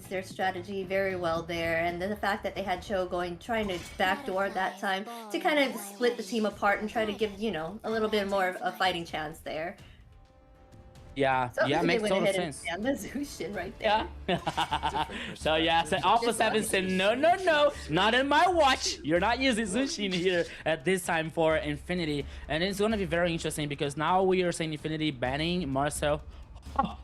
their strategy very well there, and then the fact that they had Cho going trying to backdoor at that time to kind of split the team apart and try to give, you know, a little bit more of a fighting chance there. Yeah, So yeah, obviously they makes went total ahead and sense. spammed the Zushin right there. Yeah. So yeah, so Alpha 7 said no, no, no, not in my watch. You're not using Zushin here at this time for Infinity, and it's gonna be very interesting because now we are seeing Infinity banning Marcel.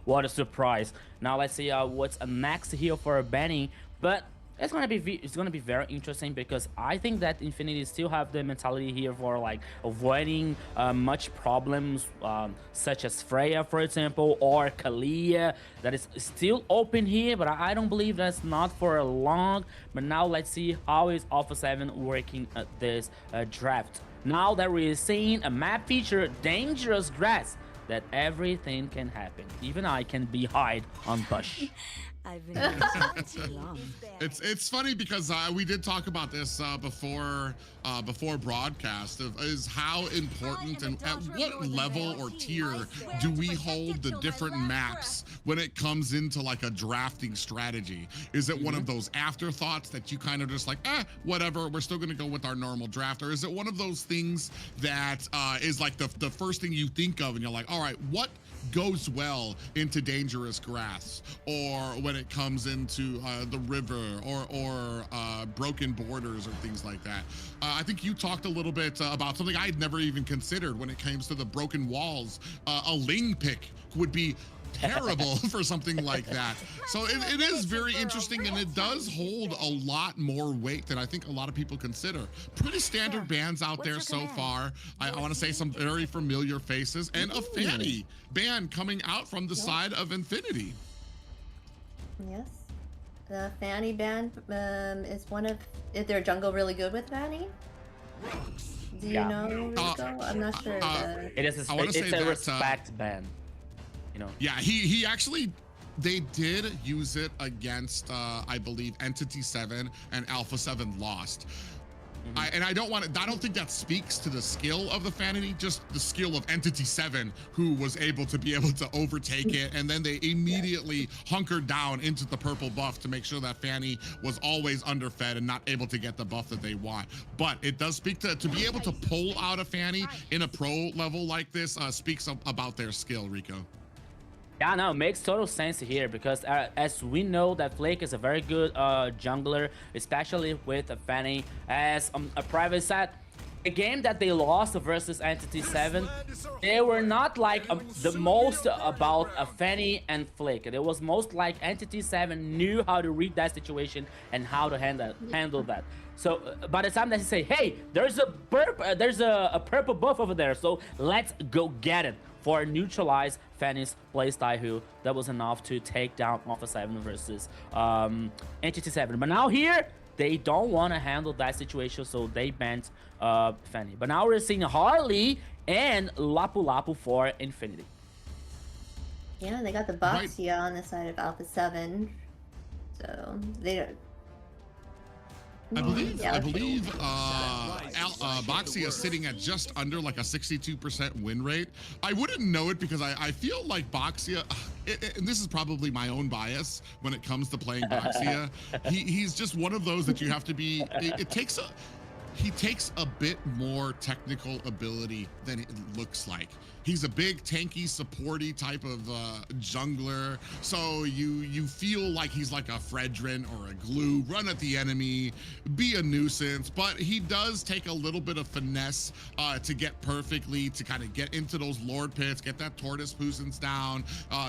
What a surprise! Now let's see what's next here for banning, but it's gonna be very interesting because I think that Infinity still have the mentality here for like avoiding much problems such as Freya, for example, or Kalia that is still open here, but I don't believe that's not for long. But now let's see how is Alpha 7 working at this draft. Now that we're seeing a map feature, Dangerous Grass, that everything can happen. Even I can be hide on bush. I've been doing this too long. It's funny because we did talk about this before broadcast is how important and at what level or tier do we hold the different maps when it comes into like a drafting strategy? Is it one of those afterthoughts that you kind of just like, whatever, we're still gonna go with our normal draft? Or is it one of those things that is like the first thing you think of and you're like, all right, what goes well into Dangerous Grass, or when it comes into the river, or broken borders or things like that? I think you talked a little bit about something I'd never even considered when it comes to the broken walls. A Ling pick would be terrible for something like that. So it is very interesting, and it does hold a lot more weight than I think a lot of people consider. Pretty standard bans out there so far. I want to say some very familiar faces, and a Fanny ban coming out from the side of Infinity. Yes. The Fanny ban is one of... Is their jungle really good with Fanny? Do you know, Rico? I'm not sure. It is a respect ban. You know. Yeah, he actually, they did use it against I believe Entity 7, and Alpha 7 lost. I don't think that speaks to the skill of the Fanny, just the skill of Entity 7, who was able to overtake it, and then they immediately hunkered down into the purple buff to make sure that Fanny was always underfed and not able to get the buff that they want. But it does speak to be able to pull out a Fanny in a pro level like this, speaks about their skill, Rico. Yeah, no, it makes total sense here because as we know that Flake is a very good jungler, especially with a Fanny as a private set. The game that they lost versus Entity 7, they were not like the most about a Fanny and Flake. It was most like Entity 7 knew how to read that situation and how to handle that. So by the time that he say, hey, there's a purple buff over there, so let's go get it, for neutralize Fanny's playstyle, who that was enough to take down Alpha 7 versus Entity 7. But now here, they don't want to handle that situation, so they banned Fanny. But now we're seeing Harley and Lapu Lapu for Infinity. Yeah, they got the Boxia on the side of Alpha 7. So they don't... I believe Boxy is sitting at just under like a 62% win rate. I wouldn't know it because I feel like Boxia, and this is probably my own bias when it comes to playing Boxia, he's just one of those that you have to be, he takes a bit more technical ability than it looks like. He's a big, tanky, supporty type of jungler. So you feel like he's like a Fredrin or a Glue, run at the enemy, be a nuisance. But he does take a little bit of finesse to get perfectly, to kind of get into those Lord pits, get that Tortoise Puissance down,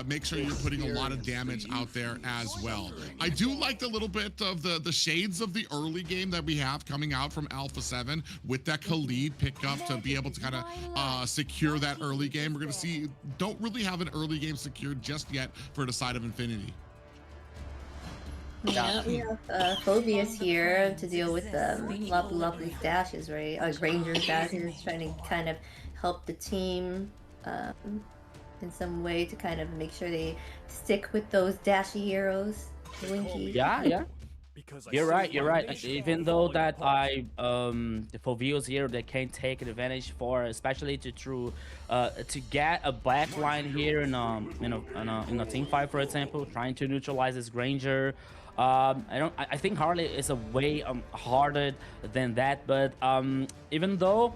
make sure you're putting a lot of damage out there as well. I do like the little bit of the shades of the early game that we have coming out from Alpha 7 with that Khalid pickup to be able to kind of secure that early game. We're going to see, don't really have an early game secured just yet for the side of Infinity. Yeah, we have Phobius here to deal with Lapu Lapu's dashes, right? Ranger's dashes, trying to kind of help the team in some way to kind of make sure they stick with those dashy heroes. Winky. Yeah. You're right. You're right. Even though that for viewers here, they can take advantage for, especially to get a back line here in a team fight, for example, trying to neutralize this Granger. I think Harley is a way harder than that, but even though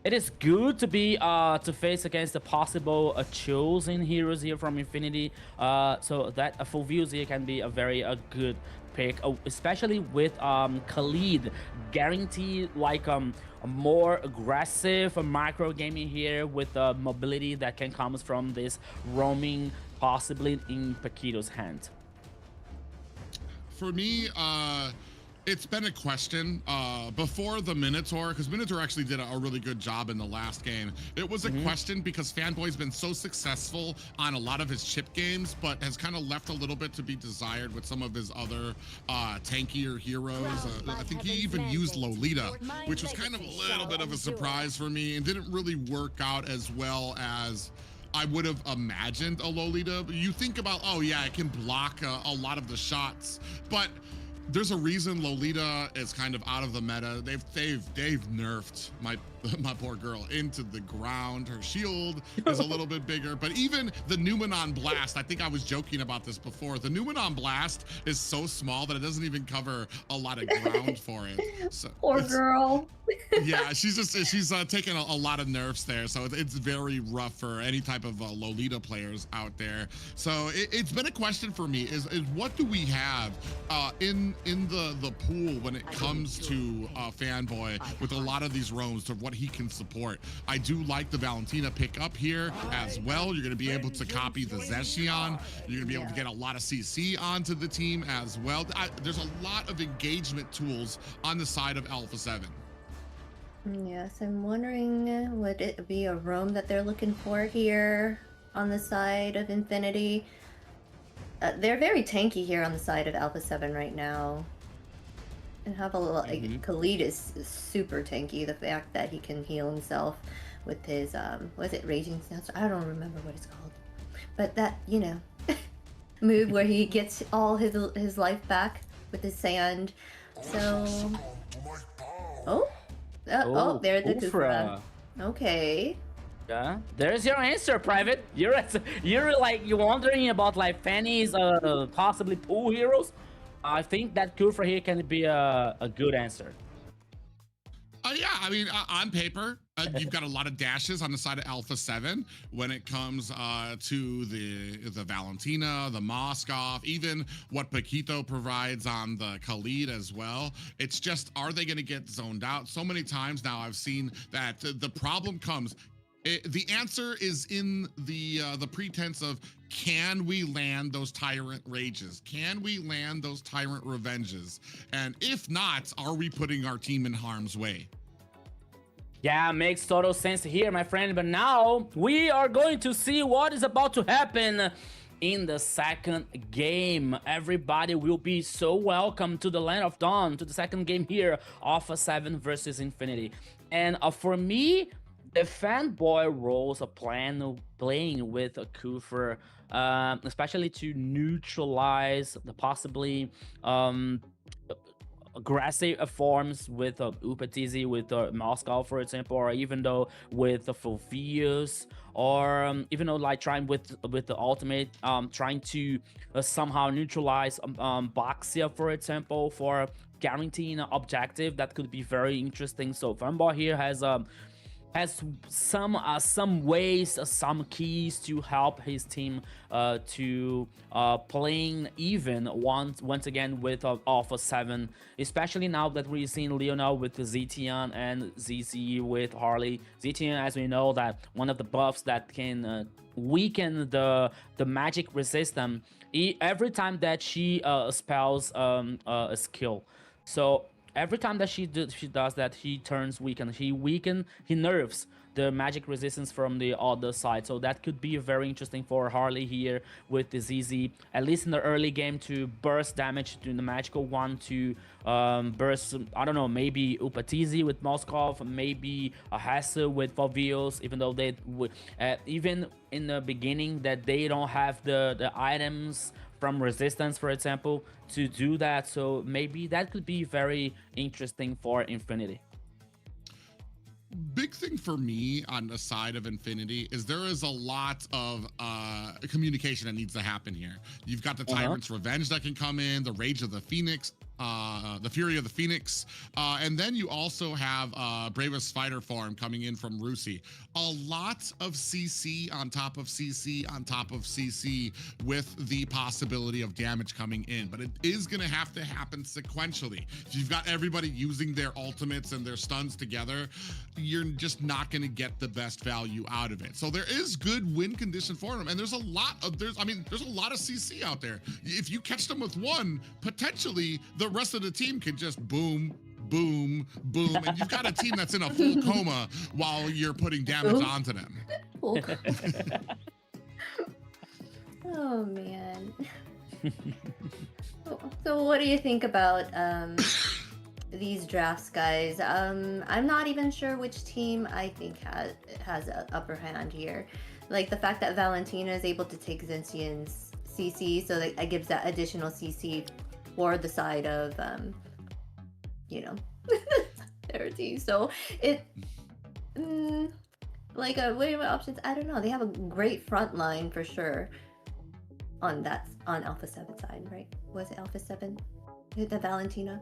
it is good to be to face against the possible chosen heroes here from Infinity, so that a full views here can be a very good pick, especially with Khalid guaranteed like a more aggressive micro gaming here with the mobility that can come from this roaming, possibly in Paquito's hand. For me, it's been a question before the Minotaur, because Minotaur actually did a really good job in the last game. It was a question because Fanboy's been so successful on a lot of his chip games, but has kind of left a little bit to be desired with some of his other tankier heroes. I think he even used Lolita, which was kind of a little bit of a surprise for me and didn't really work out as well as I would have imagined a Lolita. You think about, oh yeah, it can block a lot of the shots, but there's a reason Lolita is kind of out of the meta. They've nerfed my poor girl into the ground. Her shield is a little bit bigger, but even the Numenon Blast, I think I was joking about this before. The Numenon Blast is so small that it doesn't even cover a lot of ground for it. So poor girl. Yeah, she's taking a lot of nerfs there, so it's very rough for any type of Lolita players out there. So it's been a question for me: is what do we have in the pool when it comes to Fanboy with a lot of these roams to what he can support? I do like the Valentina pick up here as well. You're going to be able to copy the Zeshion. You're going to be able to get a lot of CC onto the team as well. There's a lot of engagement tools on the side of Alpha 7. Yes, I'm wondering, would it be a roam that they're looking for here on the side of Infinity? They're very tanky here on the side of Alpha 7 right now. And have a little, like, Khalid is super tanky. The fact that he can heal himself with his, was it Raging Snatch? I don't remember what it's called. But that, you know, move where he gets all his life back with his sand. So, oh, there's the Kufra. Okay. Yeah, there's your answer, Private. You're wondering about like Fanny's possibly pool heroes. I think that Kufra here can be a good answer. Yeah, I mean, on paper, you've got a lot of dashes on the side of Alpha 7 when it comes to the Valentina, the Moskov, even what Paquito provides on the Khalid as well. It's just, are they going to get zoned out? So many times now I've seen that the problem comes. The answer is in the pretense of, can we land those Tyrant Rages? Can we land those Tyrant Revenges? And if not, are we putting our team in harm's way? Yeah, makes total sense here, my friend. But now we are going to see what is about to happen in the second game. Everybody will be so welcome to the Land of Dawn, to the second game here, Alpha 7 versus Infinity. And for me, the Fanboy roles a plan playing with a Kufra, especially to neutralize the possibly aggressive forms with Upatizi, with Moscow, for example, or even though with the Fulvius, or even though like trying with the ultimate, trying to somehow neutralize Boxia, for example, for guaranteeing an objective. That could be very interesting. So Fanboy here has some ways, some keys to help his team to playing even once again with Alpha 7, especially now that we're seeing Leonel with the Zetian and ZZ with Harley. Zetian, as we know, that one of the buffs that can weaken the magic resistance every time that she spells a skill. So every time that she does that, he turns weaken. He nerfs the magic resistance from the other side. So that could be very interesting for Harley here with the ZZ, at least in the early game, to burst damage to the magical one, to burst, I don't know, maybe Upatizi with Moskov, maybe a Hassel with Valvios, even though they even in the beginning that they don't have the items from Resistance, for example, to do that. So maybe that could be very interesting for Infinity. Big thing for me on the side of Infinity is there is a lot of communication that needs to happen here. You've got the Tyrant's Revenge that can come in, the Rage of the Phoenix, the Fury of the Phoenix, and then you also have Bravest Fighter form coming in from Rusi. A lot of CC on top of CC on top of CC with the possibility of damage coming in, but it is going to have to happen sequentially. If you've got everybody using their ultimates and their stuns together, you're just not going to get the best value out of it. So there is good win condition for them, and there's a lot of there's a lot of CC out there. If you catch them with one, potentially the rest of the team can just boom, boom, boom, and you've got a team that's in a full coma while you're putting damage onto them. Oh man. So what do you think about these drafts, guys? I'm not even sure which team I think has an upper hand here. Like the fact that Valentina is able to take Zensian's CC, so that gives that additional CC for the side of their team. So it like what options? I don't know. They have a great front line for sure on Alpha 7 side, right? Was it Alpha 7? The Valentina?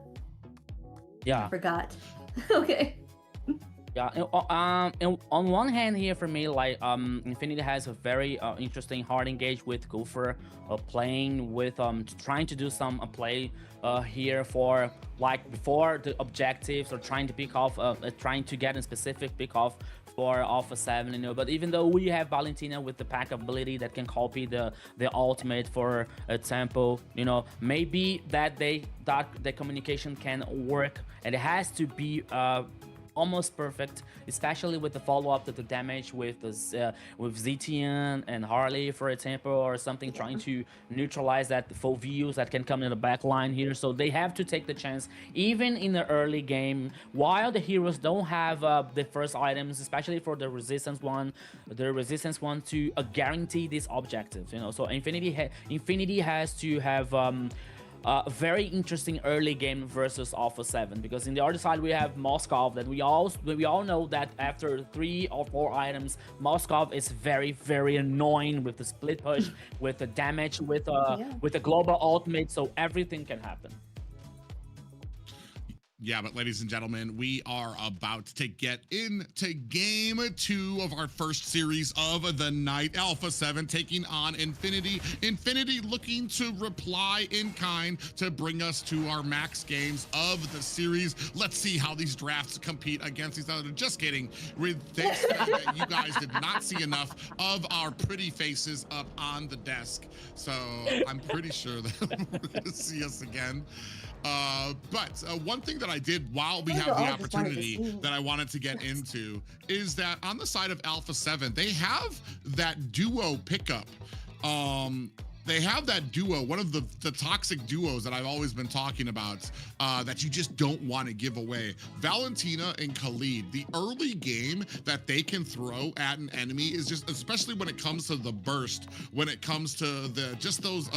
Yeah. I forgot. Okay. Yeah, on one hand here for me, like Infinity has a very interesting hard engage with Gopher, playing with trying to do some play here for like before the objectives, or trying to pick off trying to get a specific pick off for Alpha 7, but even though we have Valentina with the pack ability that can copy the ultimate, for example, maybe that the communication can work, and it has to be almost perfect, especially with the follow-up to the damage with Zetian and Harley, for example, or something, trying to neutralize that full views that can come in the back line here. So they have to take the chance, even in the early game, while the heroes don't have the first items, especially for the resistance one, to guarantee this objective. So Infinity has to have a very interesting early game versus Alpha 7, because in the other side we have Moskov, that we all know that after 3 or 4 items, Moskov is very, very annoying with the split push, with the damage, with the global ultimate, so everything can happen. Yeah, but ladies and gentlemen, we are about to get into game 2 of our first series of the night. Alpha 7 taking on Infinity. Infinity looking to reply in kind to bring us to our max games of the series. Let's see how these drafts compete against each other. Just kidding. Thanks that you guys did not see enough of our pretty faces up on the desk. So I'm pretty sure that we're going to see us again. But one thing that I did while we have the opportunity that I wanted to get into is that on the side of Alpha 7, they have that duo pickup. They have that duo, one of the toxic duos that I've always been talking about, that you just don't want to give away. Valentina and Khalid, the early game that they can throw at an enemy is just, especially when it comes to the burst, when it comes to those,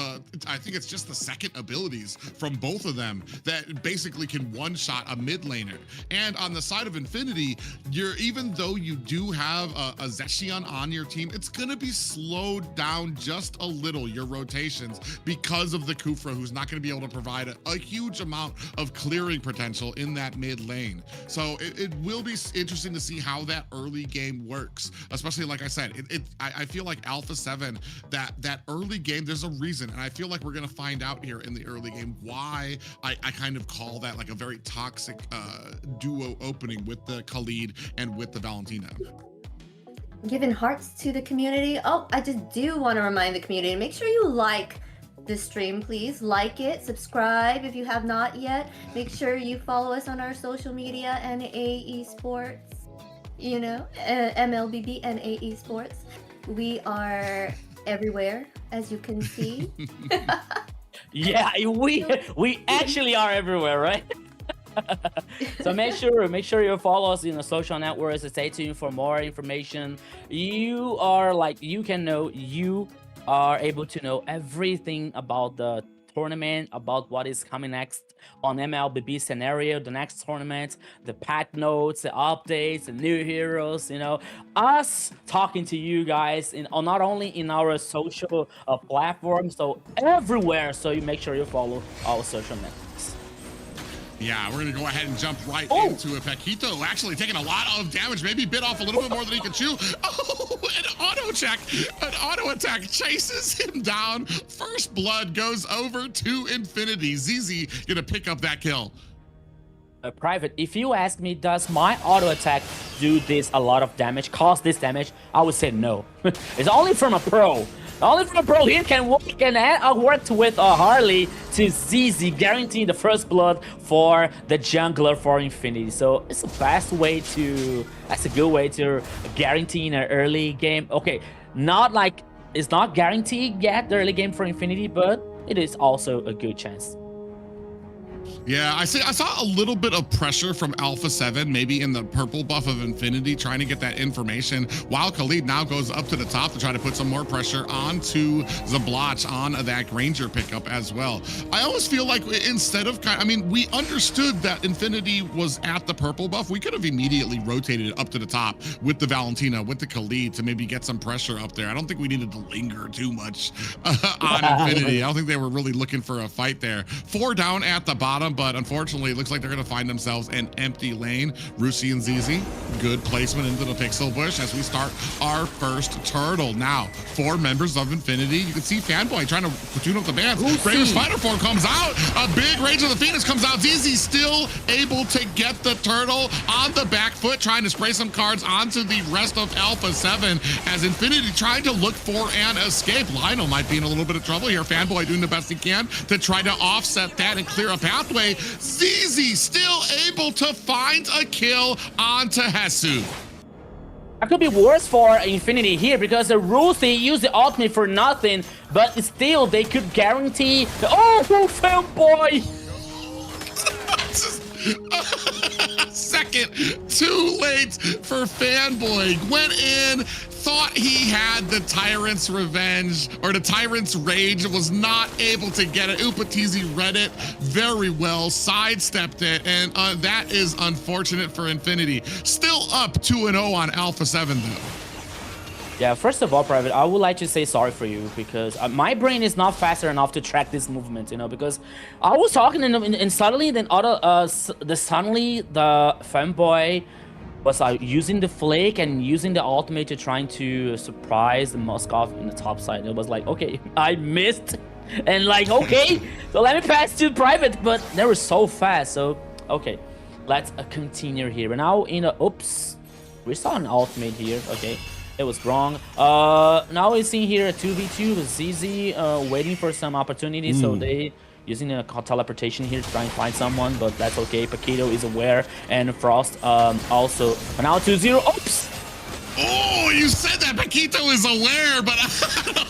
I think it's just the second abilities from both of them that basically can one-shot a mid laner. And on the side of Infinity, even though you do have a Zetian on your team, it's gonna be slowed down just a little, your rotations, because of the Kufra, who's not going to be able to provide a huge amount of clearing potential in that mid lane. So it will be interesting to see how that early game works, especially, like I said, I feel like Alpha 7, that early game, there's a reason, and I feel like we're going to find out here in the early game why I kind of call that like a very toxic duo opening with the Khalid and with the Valentina. Giving hearts to the community. Oh, I just do want to remind the community, make sure you like this stream, please. Like it, subscribe if you have not yet. Make sure you follow us on our social media, NAE Sports, MLBB, NAE Sports. We are everywhere, as you can see. Yeah, we actually are everywhere, right? So make sure you follow us in the social networks and stay tuned for more information. You can know you are able to know everything about the tournament, about what is coming next on MLBB scenario, the next tournament, the patch notes, the updates, the new heroes, you know, us talking to you guys in not only in our social platforms, so everywhere. So you make sure you follow our social networks. Yeah, we're gonna go ahead and jump right Oh. into it. Paquito actually taking a lot of damage, maybe bit off a little bit more than he could chew. Oh, an auto attack chases him down. First blood goes over to infinity. ZZ gonna pick up that kill. Private, if you ask me, does my auto attack do this a lot of damage, cause this damage? I would say no. It's only from a pro. Only from a pro here can work and work with Harley to ZZ, guaranteeing the first blood for the jungler for infinity. So it's the best way to, that's a good way to guarantee in an early game. Okay, not like, it's not guaranteed yet, the early game for infinity, but it is also a good chance. Yeah, I saw a little bit of pressure from Alpha 7, maybe in the purple buff of Infinity, trying to get that information, while Khalid now goes up to the top to try to put some more pressure onto Zablotch on that Granger pickup as well. I almost feel like instead of, I mean, we understood that Infinity was at the purple buff. We could have immediately rotated it up to the top with the Valentina, with the Khalid to maybe get some pressure up there. I don't think we needed to linger too much on Infinity. I don't think they were really looking for a fight there. 4 down at the bottom, but unfortunately, it looks like they're going to find themselves an empty lane. Rusi and ZZ, good placement into the pixel bush as we start our first turtle. Now, 4 members of Infinity. You can see Fanboy trying to tune up the bands. Braver Spider Form comes out. A big Rage of the Phoenix comes out. ZZ still able to get the turtle on the back foot, trying to spray some cards onto the rest of Alpha 7 as Infinity trying to look for an escape. Lionel might be in a little bit of trouble here. Fanboy doing the best he can to try to offset that and clear a pathway. ZZ still able to find a kill onto Hesu. That could be worse for Infinity here because the Ruthie used the ultimate for nothing, but still they could guarantee the Fanboy! Second, too late for Fanboy. Went in, thought he had the Tyrant's Revenge or the Tyrant's Rage, was not able to get it. Upatizi read it very well, sidestepped it, and that is unfortunate for Infinity. Still up 2-0 on Alpha 7 though. Yeah, first of all, Private, I would like to say sorry for you because my brain is not faster enough to track this movement, you know, because I was talking and suddenly then suddenly the Fanboy was using the Flake and using the ultimate to trying to surprise the Moskov in the top side. It was like, okay, I missed. And like, okay, so let me pass to Private, but they were so fast. So, okay, let's continue here. We're now in a, oops, we saw an ultimate here, okay. It was wrong. Now we're seeing here a 2v2 with ZZ waiting for some opportunity. So they using a teleportation here to try and find someone, but that's okay. Paquito is aware, and Frost also. Now 2-0. Oops! Oh, you said that Paquito is aware, but I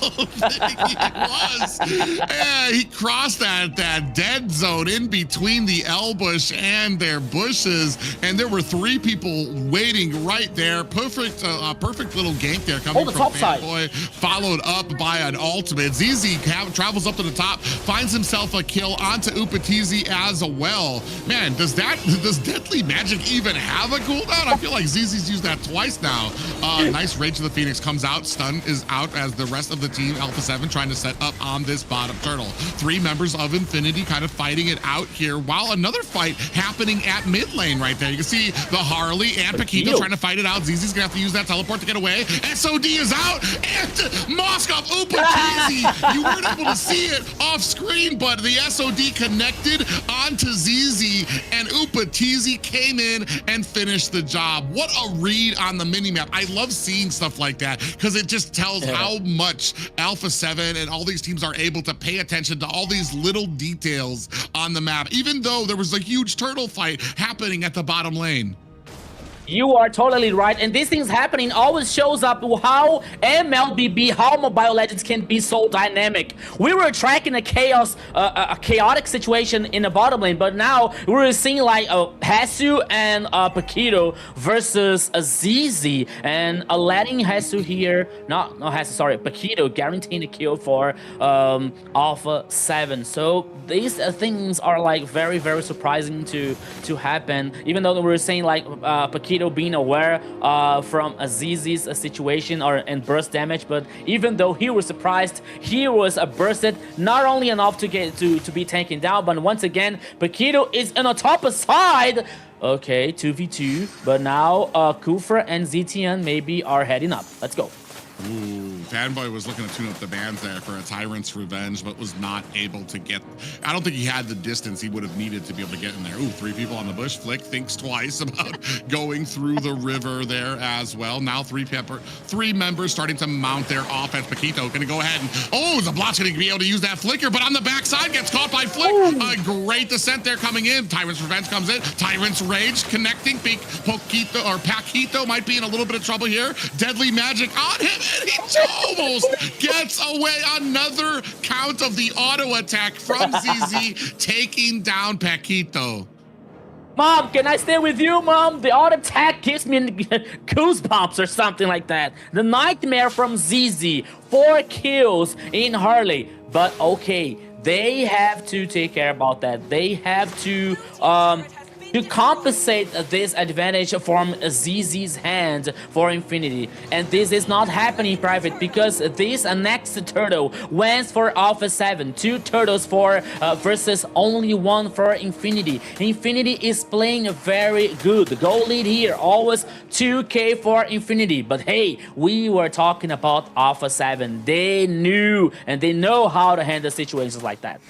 don't think he was. Yeah, he crossed that dead zone in between the L-bush and their bushes, and there were 3 people waiting right there. Perfect little gank there coming from Fanboy, followed up by an ultimate. ZZ travels up to the top, finds himself a kill onto Upatizi as well. Man, does Deadly Magic even have a cooldown? I feel like ZZ's used that twice now. Nice Rage of the Phoenix comes out. Stun is out as the rest of the team, Alpha 7, trying to set up on this bottom turtle. 3 members of Infinity kind of fighting it out here, while another fight happening at mid lane right there. You can see the Harley and Paquito trying to fight it out. ZZ's gonna have to use that teleport to get away. SOD is out, and Moskov Upatizi. You weren't able to see it off screen, but the SOD connected onto ZZ, and Upatizi came in and finished the job. What a read on the minimap. I love seeing stuff like that because it just tells how much Alpha 7 and all these teams are able to pay attention to all these little details on the map, even though there was a huge turtle fight happening at the bottom lane. You are totally right, and these things happening always shows up how MLBB, how Mobile Legends can be so dynamic. We were tracking a chaotic situation in the bottom lane, but now we're seeing like Hasu and Paquito versus a ZZ, and letting Hasu here, not Hasu, sorry, Paquito guaranteeing a kill for Alpha 7. So these things are like very, very surprising to happen, even though we're saying like Paquito being aware from a ZZ's situation and burst damage, but even though he was surprised, he was bursted not only enough to get to be taken down, but once again Paquito is on the top side. Okay, 2v2, but now Kufra and ZTN maybe are heading up. Let's go. Ooh, Fanboy was looking to tune up the bands there for a Tyrant's Revenge, but was not able to get. I don't think he had the distance he would have needed to be able to get in there. Ooh, 3 people on the bush. Flick thinks twice about going through the river there as well. Now 3 members starting to mount their offense. Paquito gonna go ahead and Zablot's gonna be able to use that flicker, but on the backside gets caught by Flick. A great descent there coming in. Tyrant's Revenge comes in. Tyrant's Rage connecting. Paquito might be in a little bit of trouble here. Deadly Magic on him. And he almost gets away. Another count of the auto attack from ZZ, taking down Paquito. Mom, can I stay with you, Mom? The auto attack gives me goosebumps or something like that. The nightmare from ZZ, 4 kills in Harley. But okay, they have to take care about that. They have to compensate this advantage from ZZ's hand for Infinity. And this is not happening private because this next turtle went for Alpha 7. 2 turtles for versus only 1 for Infinity. Infinity is playing very good. The goal lead here, always 2k for Infinity. But hey, we were talking about Alpha 7. They knew and they know how to handle situations like that.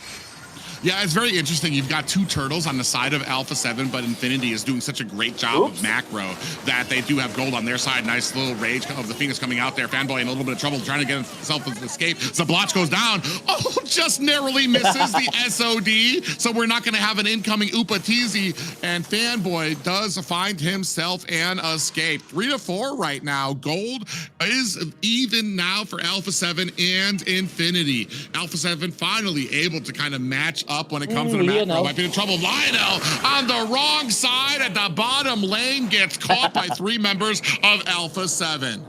Yeah, it's very interesting. You've got 2 turtles on the side of Alpha 7, but Infinity is doing such a great job of macro that they do have gold on their side. Nice little rage of the Phoenix coming out there. Fanboy in a little bit of trouble trying to get himself an escape. Zablotch goes down. Oh, just narrowly misses the SOD. So we're not going to have an incoming Upatizi. And Fanboy does find himself an escape. 3 to 4 right now. Gold is even now for Alpha 7 and Infinity. Alpha 7 finally able to kind of match up when it comes to the macro. Might be in trouble. Lionel on the wrong side at the bottom lane gets caught by 3 members of Alpha 7.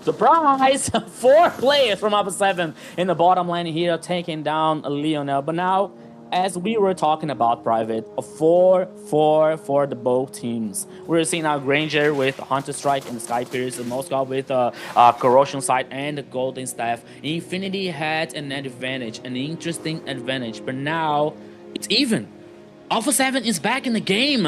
Surprise! 4 players from Alpha 7 in the bottom lane here taking down Lionel. But now, as we were talking about private, a 4-4 for the both teams. We're seeing now Granger with Hunter Strike and Sky Pierce, and Moscow with Corrosion Sight and the Golden Staff. Infinity had an advantage, an interesting advantage, but now it's even. Alpha 7 is back in the game.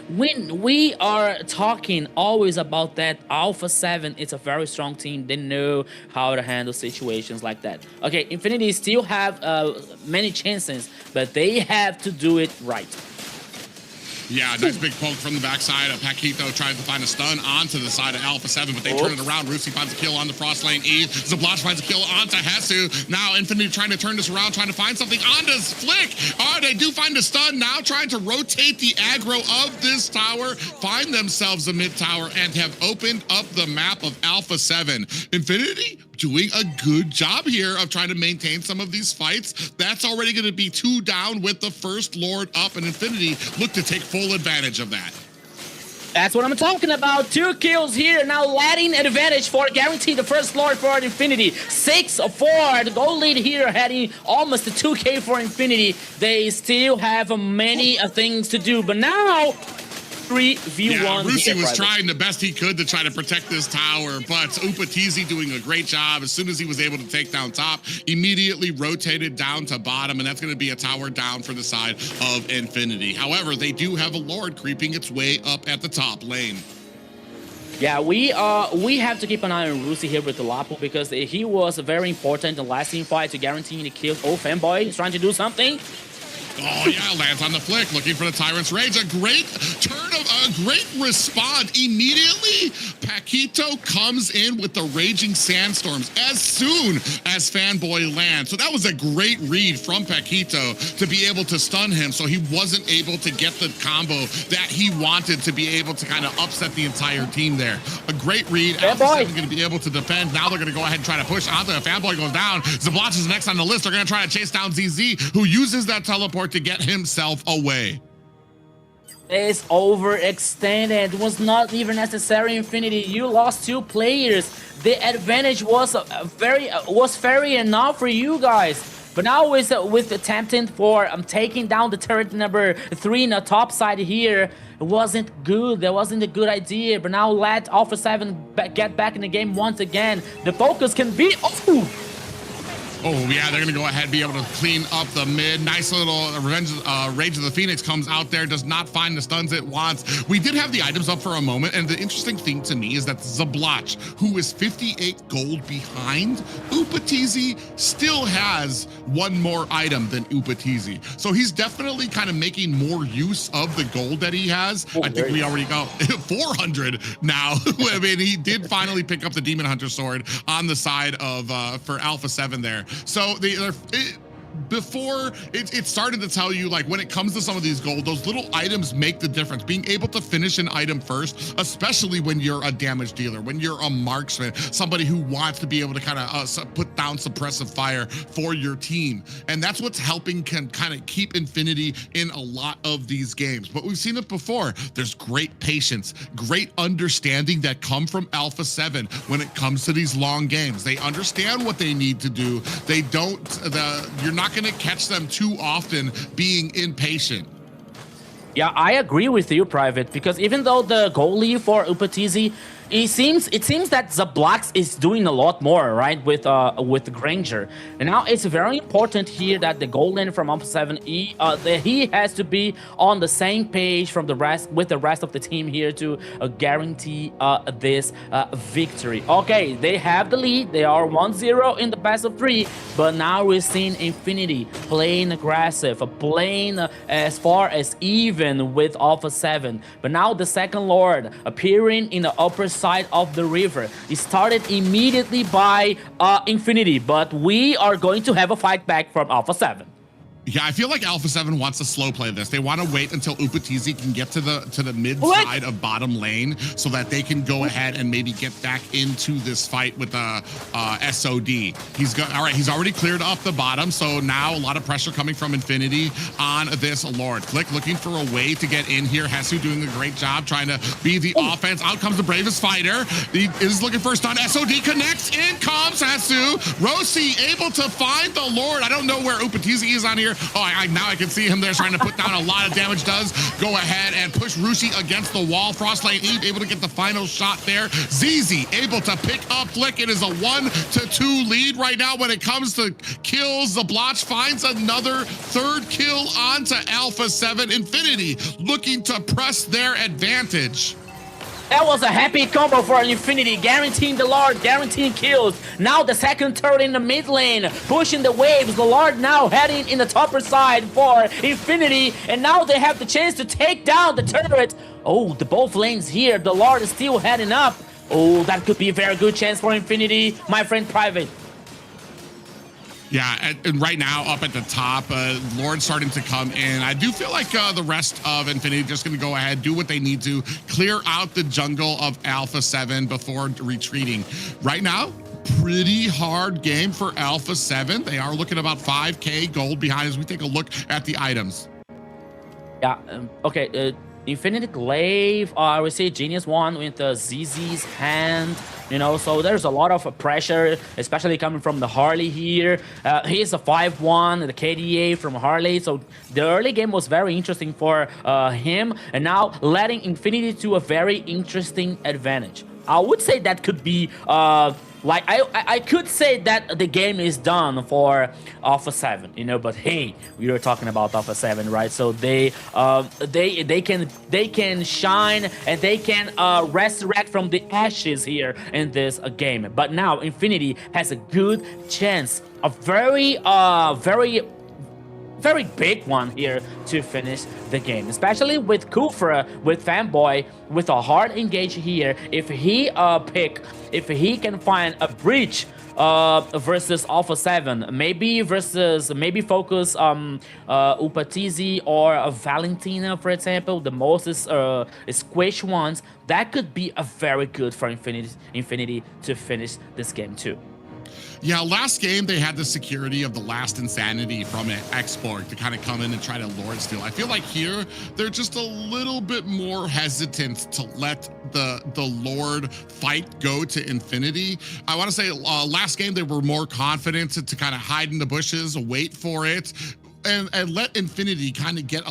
When we are talking always about that, Alpha 7 is a very strong team. They know how to handle situations like that. Okay, Infinity still have many chances, but they have to do it right. Yeah, nice big poke from the backside. Paquito tries to find a stun onto the side of Alpha 7, but they turn it around. Rusi finds a kill on the frost lane E. Zablotch finds a kill onto Hesu. Now Infinity trying to turn this around, trying to find something onto Flick. Oh, they do find a stun. Now trying to rotate the aggro of this tower, find themselves a mid tower, and have opened up the map of Alpha 7. Infinity doing a good job here of trying to maintain some of these fights. That's already going to be 2 down with the First Lord up, and Infinity look to take full advantage of that. That's what I'm talking about. 2 kills here. Now letting advantage for guarantee the First Lord for Infinity. 6-4. The goal lead here heading almost to 2k for Infinity. They still have many things to do, but now 3v1. Yeah, Rusi was trying the best he could to try to protect this tower, but Upatizi doing a great job. As soon as he was able to take down top, immediately rotated down to bottom, and that's going to be a tower down for the side of Infinity. However, they do have a Lord creeping its way up at the top lane. Yeah, we have to keep an eye on Rusi here with the Lapu because he was very important in the last team fight to guarantee the kills. Oh, Fanboy is trying to do something. Oh yeah, lands on the flick, looking for the Tyrant's Rage. A great respawn. Immediately, Paquito comes in with the Raging Sandstorms as soon as Fanboy lands. So that was a great read from Paquito to be able to stun him, so he wasn't able to get the combo that he wanted to be able to kind of upset the entire team there. A great read. Alpha 7 going to be able to defend. Now they're going to go ahead and try to push onto it. Fanboy goes down. Zabloch is next on the list. They're going to try to chase down ZZ, who uses that teleport to get himself away. Is overextended. Was not even necessary. Infinity, you lost 2 players. The advantage was fair enough for you guys. But now with attempting for taking down the turret number 3 in the top side here, it wasn't good. That wasn't a good idea. But now let Alpha 7 get back in the game once again. The focus can be. Oh, yeah, they're going to go ahead and be able to clean up the mid. Nice little Rage of the Phoenix comes out there, does not find the stuns it wants. We did have the items up for a moment, and the interesting thing to me is that Zabloch, who is 58 gold behind Upatizi, still has 1 more item than Upatizi. So he's definitely kind of making more use of the gold that he has. I think we already got 400 now. I mean, he did finally pick up the Demon Hunter sword on the side of, for Alpha 7 there. So before it started to tell you, like, when it comes to some of these gold, those little items make the difference. Being able to finish an item first, especially when you're a damage dealer, when you're a marksman, somebody who wants to be able to kind of put down suppressive fire for your team. And that's what's helping kind of keep Infinity in a lot of these games. But we've seen it before. There's great patience, great understanding that come from Alpha 7 when it comes to these long games. They understand what they need to do. They don't, you're not going to catch them too often being impatient. Yeah, I agree with you, Private, because even though the goalie for Upatizi, it seems that Zablox is doing a lot more, right, with Granger. And now it's very important here that the goal line from Alpha 7, he has to be on the same page with the rest of the team here to guarantee this victory. Okay, they have the lead. They are 1-0 in the best of 3, but now we're seeing Infinity playing aggressive, playing as far as even with Alpha 7. But now the second Lord appearing in the upper side of the river. It started immediately by Infinity, but we are going to have a fight back from Alpha 7. Yeah, I feel like Alpha 7 wants to slow play this. They want to wait until Upatizi can get to the mid side of bottom lane so that they can go ahead and maybe get back into this fight with SOD. He's already cleared up the bottom, so now a lot of pressure coming from Infinity on this Lord. Flick looking for a way to get in here. Hesu doing a great job trying to be the offense. Out comes the bravest fighter. He is looking for a stun. SOD connects. In comes Hesu. Rossi able to find the Lord. I don't know where Upatizi is on here. Oh, now I can see him there trying to put down a lot of damage. Does go ahead and push Rushi against the wall. Frostlane Eve able to get the final shot there. ZZ able to pick up Flick. It is a 1-2 lead right now when it comes to kills. Zabloch finds another 3rd kill onto Alpha 7. Infinity looking to press their advantage. That was a happy combo for Infinity, guaranteeing the Lord, guaranteeing kills. Now the second turret in the mid lane, pushing the waves. The Lord now heading in the topper side for Infinity, and now they have the chance to take down the turret. Oh, the both lanes here. The Lord is still heading up. Oh, that could be a very good chance for Infinity, my friend Private. Yeah, and right now up at the top, Lord's starting to come in. I do feel like the rest of Infinity just going to go ahead, do what they need to, clear out the jungle of Alpha 7 before retreating. Right now, pretty hard game for Alpha 7. They are looking about 5K gold behind as we take a look at the items. Yeah, okay. Infinity Glaive, we see Genius 1 with ZZ's hand, you know, so there's a lot of pressure, especially coming from the Harley here. He's a 5-1, the KDA from Harley, so the early game was very interesting for him, and now letting Infinity to a very interesting advantage. I would say that could be like I could say that the game is done for Alpha 7, you know, but hey, we were talking about Alpha 7, right? So they can shine and they can resurrect from the ashes here in this game. But now Infinity has a good chance, a very very big one here to finish the game, especially with Kufra, with Fanboy, with a hard engage here. If he can find a breach versus Alpha 7, maybe focus Upatizi or Valentina, for example, the most squish ones. That could be a very good for Infinity to finish this game too. Yeah, last game they had the security of the last Insanity from an export to kind of come in and try to Lord steal. I feel like here they're just a little bit more hesitant to let the Lord fight go to Infinity. I want to say last game they were more confident to kind of hide in the bushes, wait for it. And let Infinity kind of get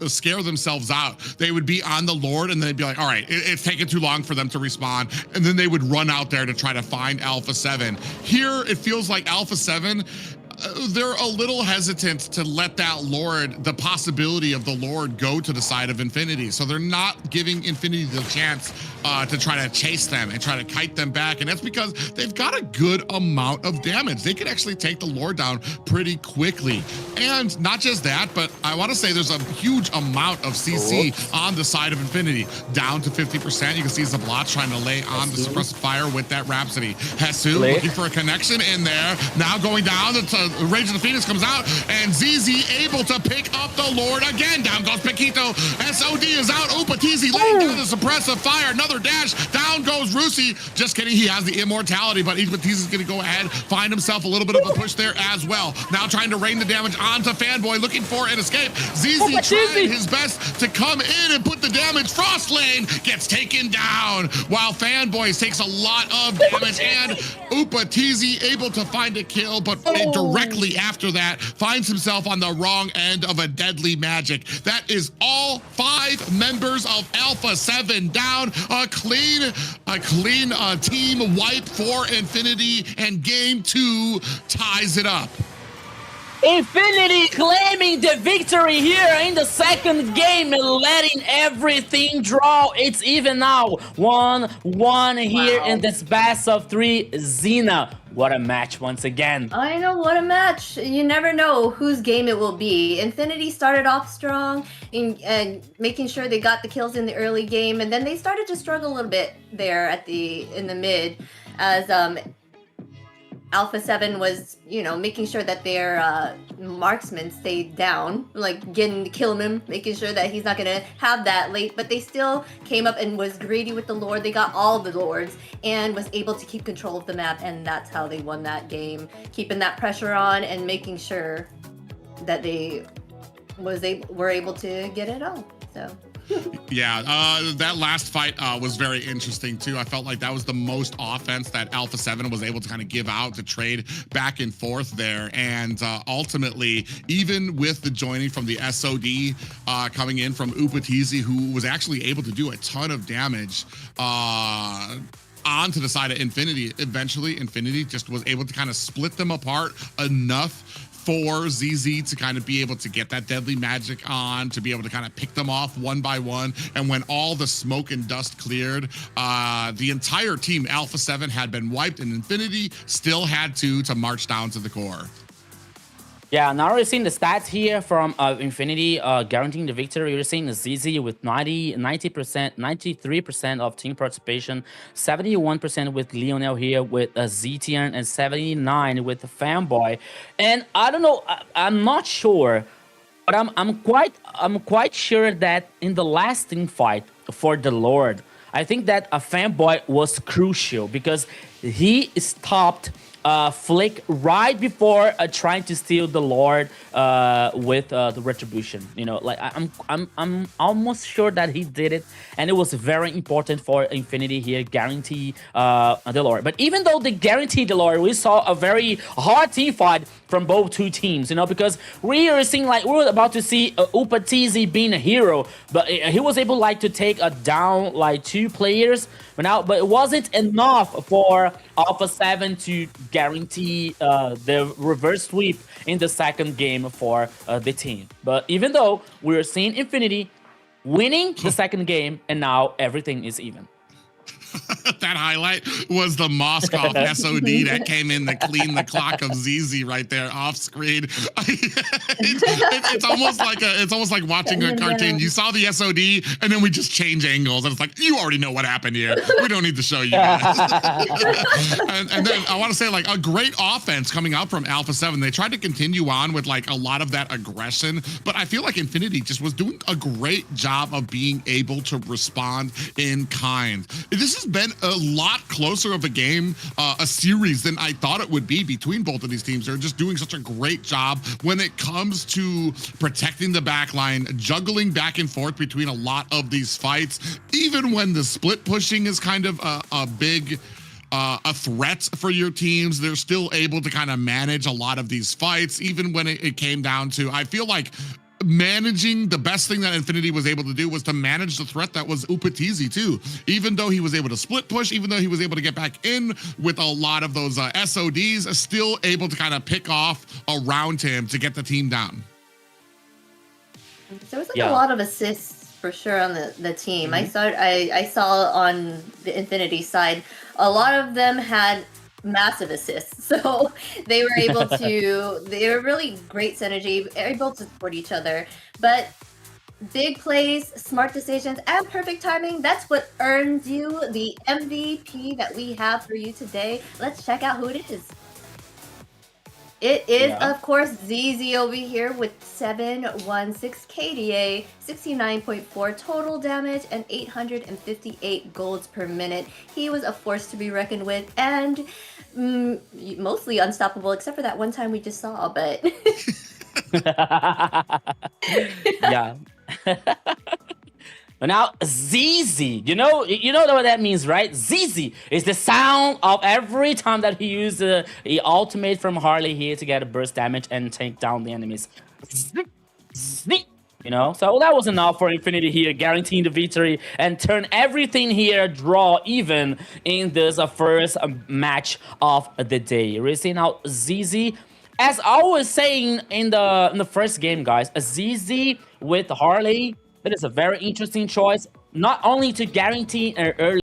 scare themselves out. They would be on the Lord and they'd be like, all right, it's taking too long for them to respawn. And then they would run out there to try to find Alpha 7. Here, it feels like Alpha 7, they're a little hesitant to let that Lord, the possibility of the Lord, go to the side of Infinity. So they're not giving Infinity the chance to try to chase them and try to kite them back. And that's because they've got a good amount of damage. They can actually take the Lord down pretty quickly. And not just that, but I want to say there's a huge amount of CC on the side of Infinity, down to 50%. You can see Zablat trying to lay on the suppressive fire with that Rhapsody. Hesu looking for a connection in there. Now going down to Rage of the Phoenix comes out, and ZZ able to pick up the Lord again. Down goes Paquito. SOD is out. Upatizi laying down the suppressive fire. Another dash. Down goes Rusi. Just kidding. He has the immortality, but Upatizi's going to go ahead, find himself a little bit of a push there as well. Now trying to rain the damage onto Fanboy, looking for an escape. ZZ trying his best to come in and put the damage. Frost Lane gets taken down, while Fanboy takes a lot of damage, and Upatizi able to find a kill, but directly after that finds himself on the wrong end of a deadly magic. That is all 5 members of Alpha 7 down. A clean team wipe for Infinity, and game 2 ties it up. Infinity claiming the victory here in the second game and letting everything draw. It's even now. 1-1 here in this best of 3. Xena, what a match once again. I know, what a match. You never know whose game it will be. Infinity started off strong and making sure they got the kills in the early game, and then they started to struggle a little bit there in the mid as Alpha 7 was, making sure that their marksman stayed down, like killing him, making sure that he's not going to have that late. But they still came up and was greedy with the Lord. They got all the Lords and was able to keep control of the map. And that's how they won that game, keeping that pressure on and making sure that they were able to get it all. So. Yeah, that last fight was very interesting too. I felt like that was the most offense that Alpha 7 was able to kind of give out, to trade back and forth there. And ultimately, even with the joining from the SOD coming in from Upatizi, who was actually able to do a ton of damage onto the side of Infinity, eventually Infinity just was able to kind of split them apart enough for ZZ to kind of be able to get that deadly magic on, to be able to kind of pick them off one by one. And when all the smoke and dust cleared, the entire team Alpha 7 had been wiped, and Infinity still had to march down to the core. Yeah, now we're seeing the stats here from Infinity guaranteeing the victory. You're seeing the ZZ with 93% of team participation, 71% with Lionel here with ZTN, and 79 with Fanboy. And I don't know, I'm not sure, but I'm quite sure that in the last team fight for the Lord, I think that a Fanboy was crucial because he stopped Flick right before trying to steal the Lord with the retribution. Like I'm almost sure that he did it, and it was very important for Infinity here, guarantee the Lord. But even though they guaranteed the Lord, we saw a very hard team fight from both two teams, because we were seeing we were about to see Upatizi being a hero, but he was able to take down 2 players. But it wasn't enough for Alpha 7 to guarantee the reverse sweep in the second game for the team. But even though we were seeing Infinity winning the second game, and now everything is even. That highlight was the Moskov SOD that came in to clean the clock of ZZ right there off screen. It's almost like watching a cartoon. You saw the SOD and then we just change angles and it's like, you already know what happened here. We don't need to show you guys. and then I want to say, like, a great offense coming out from Alpha 7. They tried to continue on with like a lot of that aggression, but I feel like Infinity just was doing a great job of being able to respond in kind. This has been a lot closer of a game, a series than I thought it would be between both of these teams. They're just doing such a great job when it comes to protecting the back line, juggling back and forth between a lot of these fights, even when the split pushing is kind of a big a threat for your teams. They're still able to kind of manage a lot of these fights, even when it came down to, I feel like, managing the best thing that Infinity was able to do was to manage the threat that was Upatizi too. Even though he was able to split push, even though he was able to get back in with a lot of those SODs, still able to kind of pick off around him to get the team down. There was like a lot of assists for sure on the team. I saw on the Infinity side, a lot of them had massive assists, so they were able to, they were really great synergy, able to support each other. But big plays, smart decisions, and perfect timing, that's what earns you the MVP that we have for you today. Let's check out who it is. It is, of course, ZZ over here with 716 KDA, 69.4 total damage, and 858 golds per minute. He was a force to be reckoned with, and mostly unstoppable, except for that one time we just saw, but... Yeah. But now ZZ, you know what that means, right? ZZ is the sound of every time that he uses the ultimate from Harley here to get a burst damage and take down the enemies. You know, so that was enough for Infinity here, guaranteeing the victory and turn everything here draw even in this first match of the day. We're seeing now ZZ. As I was saying in the first game, guys, a ZZ with Harley, that is a very interesting choice, not only to guarantee an early